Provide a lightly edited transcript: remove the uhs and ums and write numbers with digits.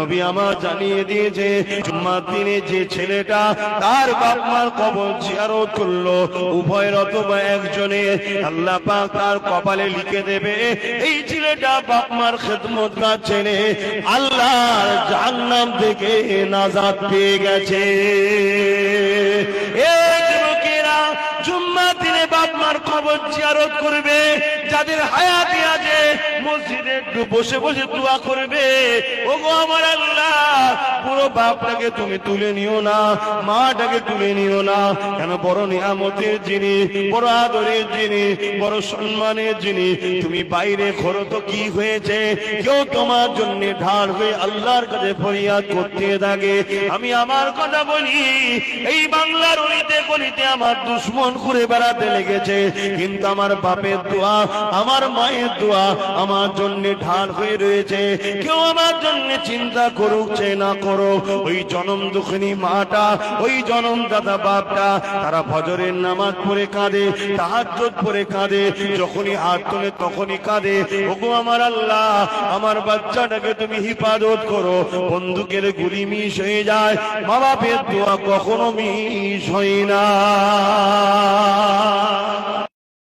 নবী আমার জানিয়ে দিয়েছে জুম্মার দিনে যে ছেলেটা তার বাপ মার কবর জিয়ারত করলো, উভয়ের অথবা একজনের, আল্লাহ পাক তার কপালে লিখে দেবে এই ছেলেটা বাপ মার খেদমতগার ছেলে, আল্লাহর জাহান্নাম থেকে নাজাত পেয়ে গেছে। এই যুবকেরা জুম্মার দিনে বাপ মার কবর জিয়ারত করবে, যাদের হায়াতে আছে মসজিদে একটু বসে বসে দোয়া করবে, ওগো আমার আল্লাহ পুরো বাপটাকে তুমি তুলে নিও না, মাটাকে তুলে নিও না, কেন বড় নিয়ামতের জিনিস, বড় আদরের জিনিস, বড় সম্মানের জিনিস, তুমি বাইরে ঘোরো তো কি হয়েছে, কেউ তোমার জন্য ঢাল হয়ে আল্লাহর কাছে ফরিয়াদ করতে থাকে। আমি আমার কথা বলি, এই বাংলার অলিতে গলিতে আমার দুশ্মন ঘুরে বেড়াতে লেগেছে, কিন্তু আমার বাপের দোয়া, আমার মায়ের দোয়া আমার জন্য ঢাল হয়ে রয়েছে। কেউ আমার জন্য চিন্তা করুক চে না করো, ওই জনম দুঃখিনী মাটা, ওই জনম দাদা বাপটা, তারা ফজরের নামাজ পড়ে কাঁদে, তাহাজ্জুদ পড়ে কাঁদে, যখনই হাত তোলে তখনই কাঁদে, ওগো আমার আল্লাহ আমার বাচ্চাটাকে তুমি হিফাজত করো। বন্দুকের গুলি মিস হয়ে যায়, মা বাপের দোয়া কখনো মিস হয় না।